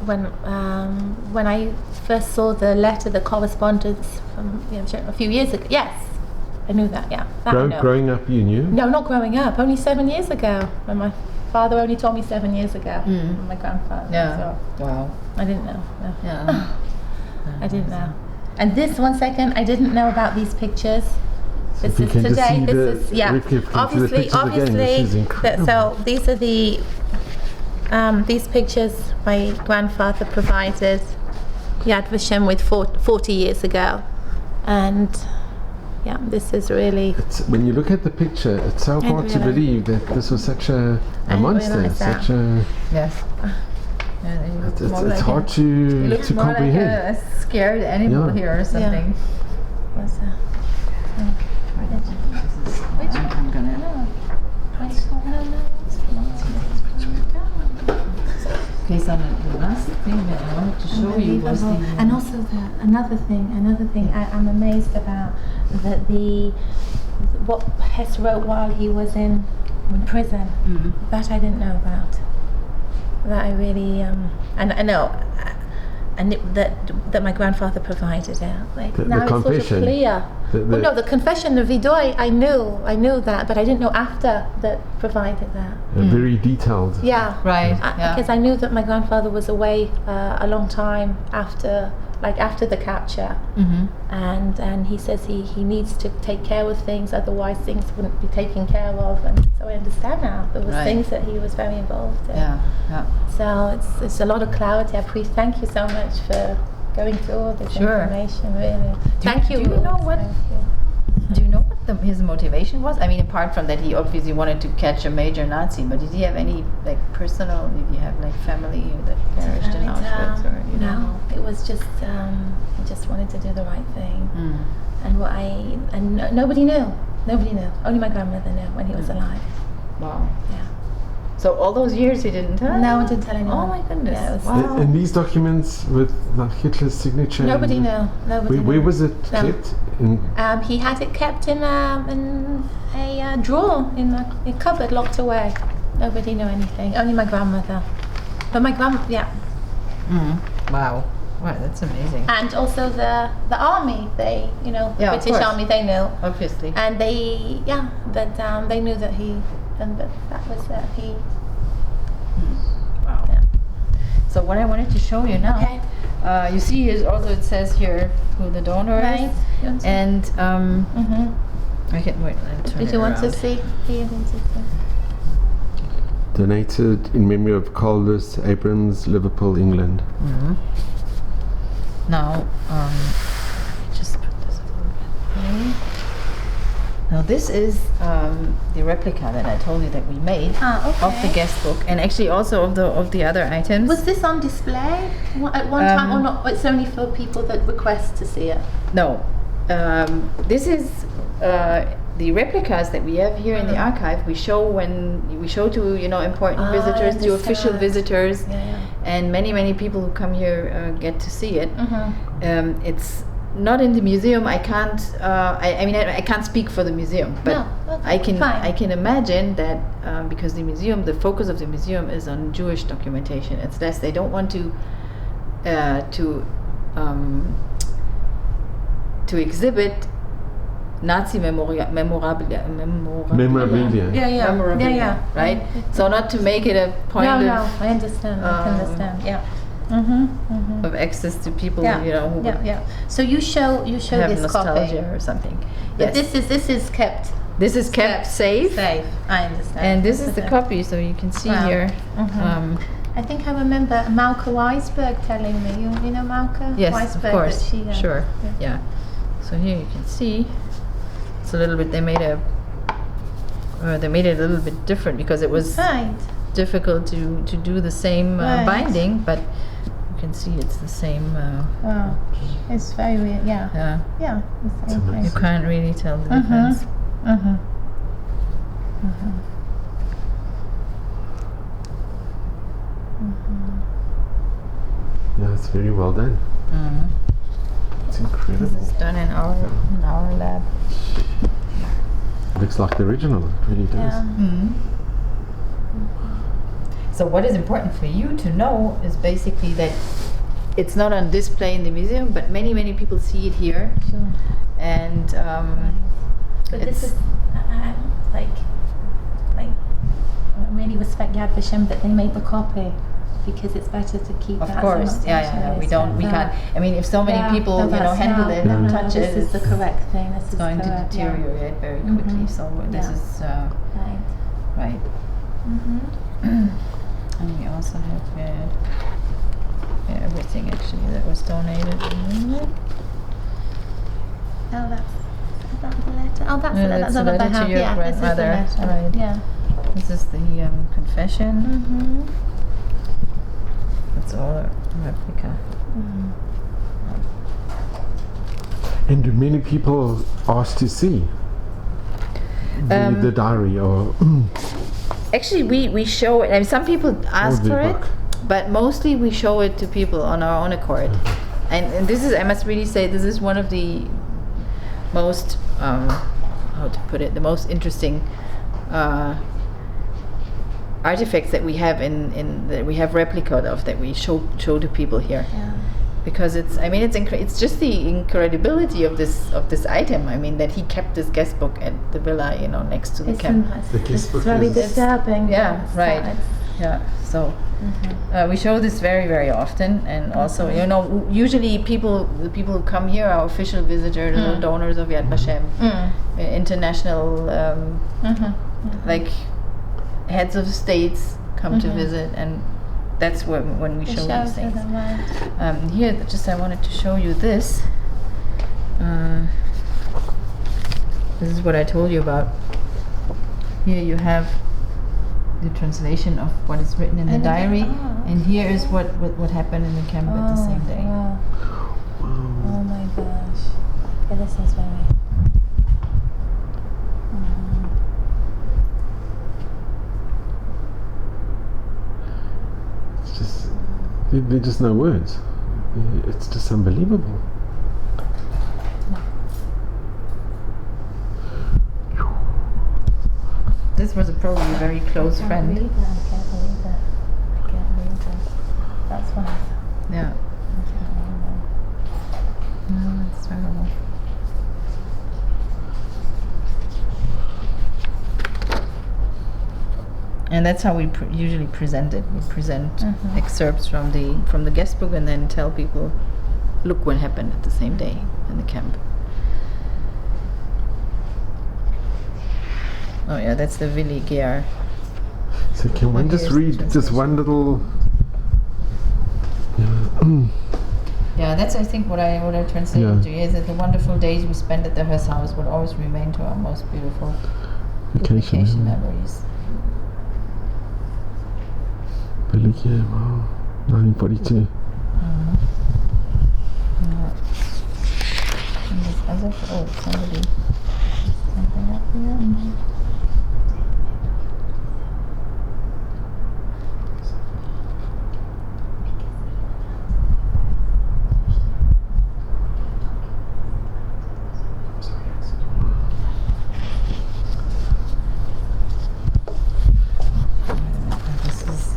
when I first saw the letter, the correspondence from a few years ago. Yes, I knew that. Yeah, that I know. Growing up, you knew? No, not growing up. Only 7 years ago. When my father only told me 7 years ago. My grandfather. Yeah. So Wow. I didn't know. No. Yeah. I didn't know. And this 1 second, I didn't know about these pictures. This if you is can just today. see This is if you can see the pictures again, this is incredible. So these are these pictures my grandfather provided Yad Vashem with 40 years ago, and this is really. When you look at the picture, it's so I hard to realize- believe that this was such a I monster, realize that. such a. Yes. Yeah, he looks more It's like hard he to looks more comprehend. like a scared animal Yeah. here or something. What's that? I'm gonna. Okay, so the last thing that I wanted to show you was the. And also another thing I'm amazed about that what Hess wrote while he was in prison. That I didn't know about. That I really and I know. And that my grandfather provided it. Like The now it's sort of confession. clear. No, the confession of Vidoy, I knew that, but I didn't know after that provided that. Very detailed. Yeah, Right. because I knew that my grandfather was away a long time after the capture, and he says he needs to take care of things, otherwise things wouldn't be taken care of, and so I understand now there was Right. things that he was very involved in. Yeah. So it's a lot of clarity. Thank you so much for going through all this Sure. information. Really, thank you. do you know Ruth. what- Thank you. Do you know what his motivation was? I mean, apart from that, he obviously wanted to catch a major Nazi. But did he have any personal? Did he have family that perished in Auschwitz, or you no, know? it was just he just wanted to do the right thing, Mm. and nobody knew. Nobody knew. Only my grandmother knew when he was alive. Wow. Yeah. So all those years he didn't tell? No one did tell anyone. Oh my goodness. Yeah, it was- Wow. And these documents with Hitler's signature. Nobody knew. Nobody Where knew. was it No. kept? In, He had it kept in a drawer in a cupboard, locked away. Nobody knew anything. Only my grandmother. But my Wow. Wow, that's amazing. and also the army. They, the Yeah, of British course. army. They knew. Obviously. And they knew that that was he. Wow. Yeah. So what I wanted to show you now, Okay. you see here also it says here who the donor Right. is, You want to- and Mhm. I can wait. I'll turn Did it you want to around. see? donated in memory of Karl Abrams, Liverpool, England. Now, just put this a little bit here. Now this is the replica that I told you that we made of the Okay. guest book, and actually also of the other items. Was this on display at one time, or not? It's only for people that request to see it. No, this is the replicas that we have here in the archive, we show to important visitors, to official visitors, and many people who come here get to see it. It's not in the museum. I can't. I can't speak for the museum, but I can imagine that because the focus of the museum is on Jewish documentation. It's less. They don't want to exhibit Nazi memorabilia. Right? So not to make it a point I understand. of access to people, So you show have this nostalgia copy or something. but Yes. this is kept This is kept safe. I understand. And this is the copy, so you can see here. I think I remember Malka Weisberg telling me. You know Malka Yes, Weisberg, of course. that she, Sure. Yeah. So here you can see. It's a little bit. They made it a little bit different because it was Right. difficult to do the same binding, but you can see it's the same. Wow. It's very weird. Yeah. Yeah. The same amazing. You thing. can't really tell the difference. Yeah, it's very well done. It's incredible. This is done in our lab. Looks like the original. It really does. Yeah. So what is important for you to know is basically that it's not on display in the museum, but many people see it here. Sure. And But this is like I really respect Yad Vashem that they make the copy because it's better to keep. of that course, so we can't. I mean, if so many people, handle it and touch it, this is the correct thing. This it's is going to correct, deteriorate very quickly. So this is Right. right. And we also have everything actually that was donated. Oh, that's the letter. Oh, that's Yeah, the that's letter. a letter to your grandmother, This is the letter. right. Yeah. This is the confession. It's all a replica. And do many people ask to see the diary or Actually, we show it, and some people ask the for it, book? but mostly we show it to people on our own accord. And this is, I must really say, this is one of the most, how to put it, the most interesting artifacts that we have that we have replica of, that we show to people here. Yeah. Because it's just the incredibility of this item. I mean, that he kept this guest book at the villa, next to the camp. The guest It's book really is- disturbing. Yeah, It's right. sad. Yeah, so we show this very often, and also usually the people who come here are official visitors or donors of Yad Vashem, international like heads of states come to visit, and that's when we show these things. Here, I wanted to show you this. This is what I told you about. Here you have the translation of what is written in the diary, and here is what happened in the camp at the same day. Wow. Oh my gosh. Yeah, this is very. It's just there are just no words. It's just unbelievable. This was probably a very close friend. I can't believe that. That's why. Yeah. No, it's terrible. And that's how we usually present it. We present excerpts from the guest book, and then tell people, look what happened at the same day in the camp. Oh yeah, that's the Willi Gehr. So can one just read just one little? Yeah, that's I think what I translated to you is that the wonderful days we spent at the Hers house will always remain to our most beautiful vacation memories. Willi Gehr, wow, 1942. And this other, somebody, something else. Yeah. This is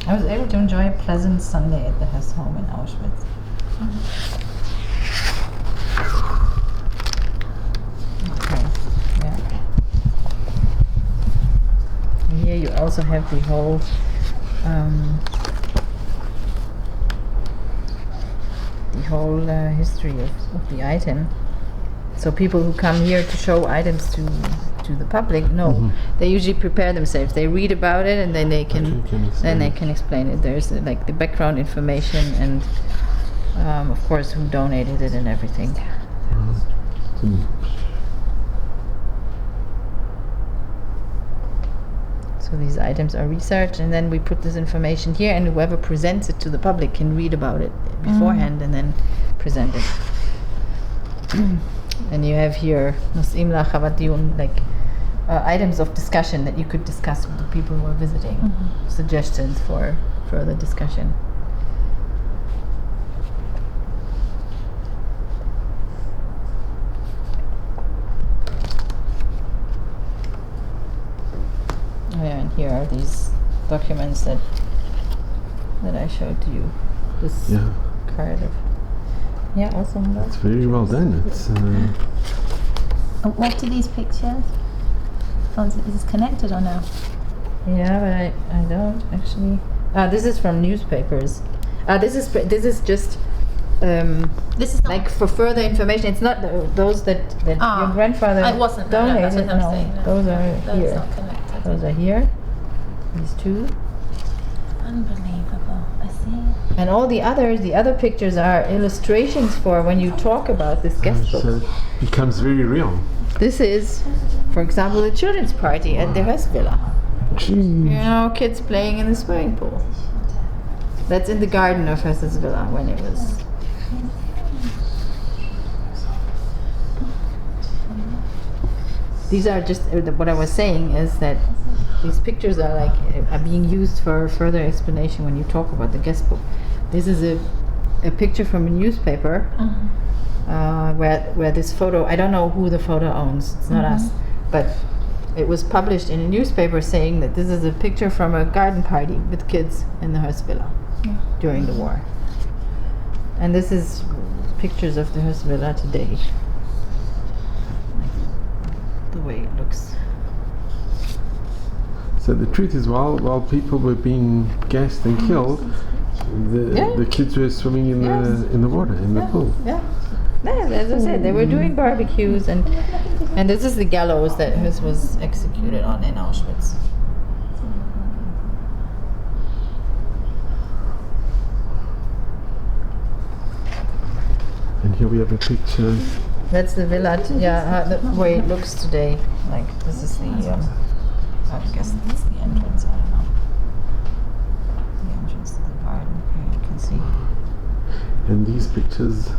I was able to enjoy a pleasant Sunday at the Hess home in Auschwitz. Okay, yeah. And here you also have the whole history of the item. So people who come here to show items to the public, they usually prepare themselves. They read about it and then they can explain it. There's like the background information and of course who donated it and everything. So these items are researched and then we put this information here and whoever presents it to the public can read about it beforehand and then present it. And you have here like items of discussion that you could discuss with the people who are visiting, suggestions for further discussion. Yeah, and here are these documents that I showed to you. This card of also. It's very well done. It's. What are these pictures? Is this connected or no? Yeah, but I don't actually. This is from newspapers. This is just. This is not like for further information. It's not those that your grandfather wasn't donated. No, those are here. Not connected. Those are here. These two. Unbelievable. I see. And all the other pictures are illustrations for when you talk about this guest book. So it becomes very real. This is, for example, the children's party at the Hess Villa. Kids playing in the swimming pool. That's in the garden of Hess's Villa when it was. These are just what I was saying is that these pictures are being used for further explanation when you talk about the guest book. This is a picture from a newspaper where this photo, I don't know who the photo owns, it's not us, but it was published in a newspaper saying that this is a picture from a garden party with kids in the Hess Villa during the war. And this is pictures of the Hess Villa today. The way it looks. So the truth is, while people were being gassed and killed, the kids were swimming in the water, in the pool. Yeah, as I said, they were doing barbecues, and this is the gallows that Hess was executed on in Auschwitz. And here we have a picture. That's the villa. The way it looks today. Like this is the. I guess that's the entrance. I don't know. The entrance to the garden. Here you can see. And these pictures.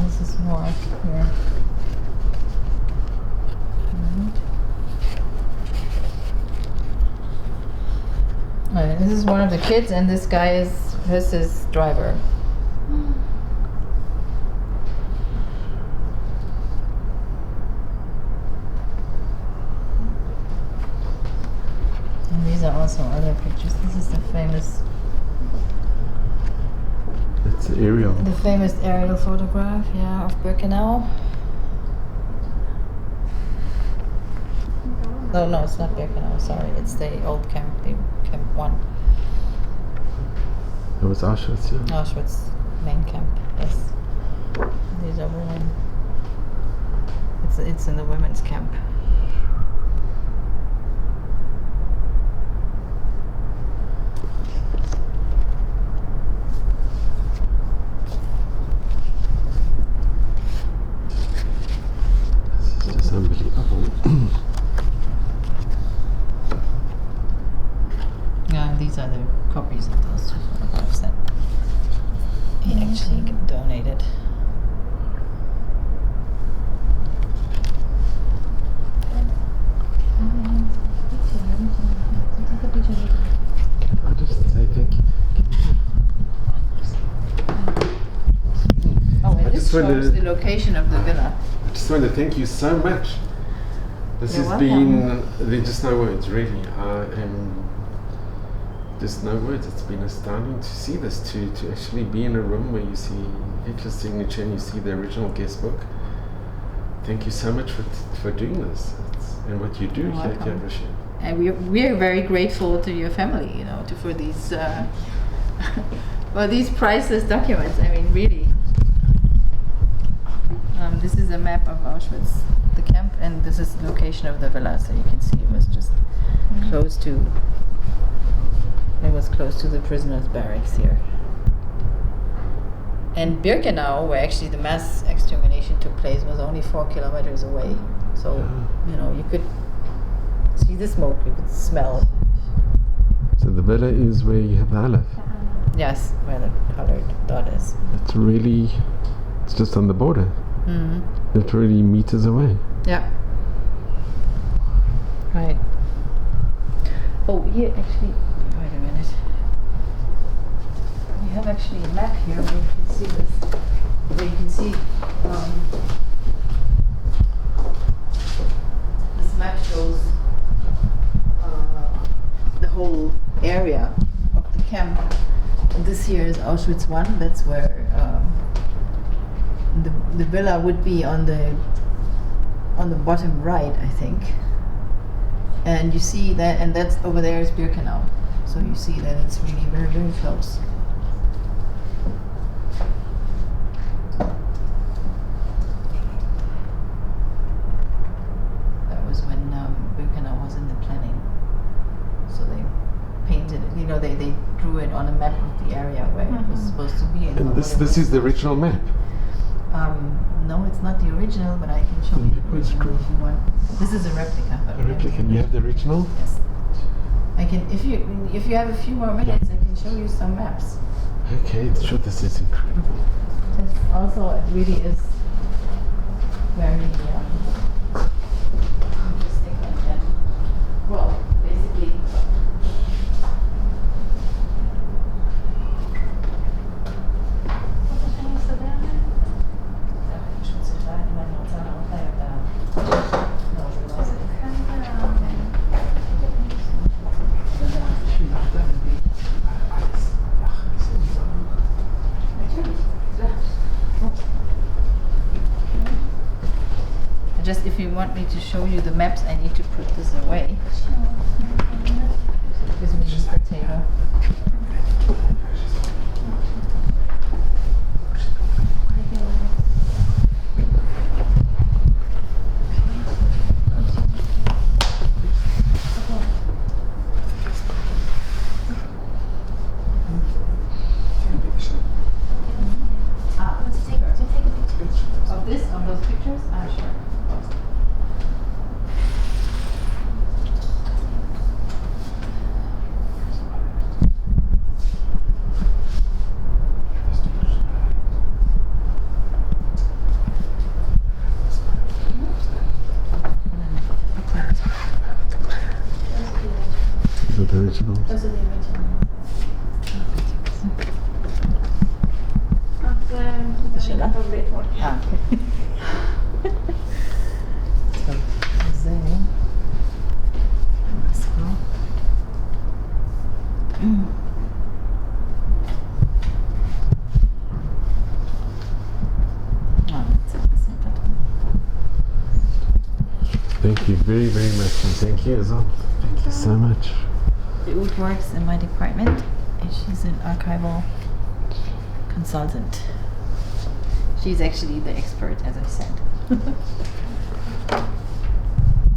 This is more here. This is one of the kids, and this guy is his driver. And these are also other pictures. This is the famous. That's aerial. The famous aerial photograph, of Birkenau. No, it's not Birkenau. Sorry, it's the old camp, Camp 1. It was Auschwitz, yeah. Auschwitz main camp. Yes. These are women. It's in the women's camp. This is just unbelievable. These are the copies of those two photographs that he actually donated. I'll just say thank you. Oh, and I this just wanted shows to- the location of the villa. I just want to thank you so much. This You're has welcome. been, there's just no words really. I am just no words. It's been astounding to see this, to actually be in a room where you see Hitler's signature and you see the original guest book. Thank you so much for doing this and what you do You're here at welcome. Yad Vashem. And we're very grateful to your family, you know, for these well, these priceless documents. I mean, really. This is a map of Auschwitz, the camp, and this is the location of the villa. So you can see it was just close to. It was close to the prisoners' barracks here. And Birkenau, where actually the mass extermination took place, was only 4 kilometers away. So you know, you could see the smoke, you could smell. So the villa is where you have the Aleph. Yes, where the colored dot is. It's really, it's just on the border. Mm-hmm. Literally meters away. Yeah. Right. Oh, here actually. Wait a minute. We have actually a map here where you can see this. Where you can see this map shows the whole area of the camp. And this here is Auschwitz I. That's where the villa would be on the bottom right, I think. And you see that, and that's over there is Birkenau. So you see that it's really very, very close. That was when Birkenau was in the planning. So they painted it, you know, they drew it on a map of the area where it was supposed to be. And this is the original map. No, it's not the original, but I can show you the Where's it original if you want. This is a replica. But A replica. You have the original? Yes. I can, if you have a few more minutes, I can show you some maps. Okay, sure, this is incredible. This also, it really is very interesting like that. Well, basically. Just if you want me to show you the maps, I need to put this away. Gives me this table. Of this, of those pictures? Sure. These are the originals. Those are the originals. Sheila? Ah, okay. So, Vasem. Thank you very, very much, and thank you as well. Thank you so much. Ruth works in my department, and she's an archival consultant. She's actually the expert, as I said.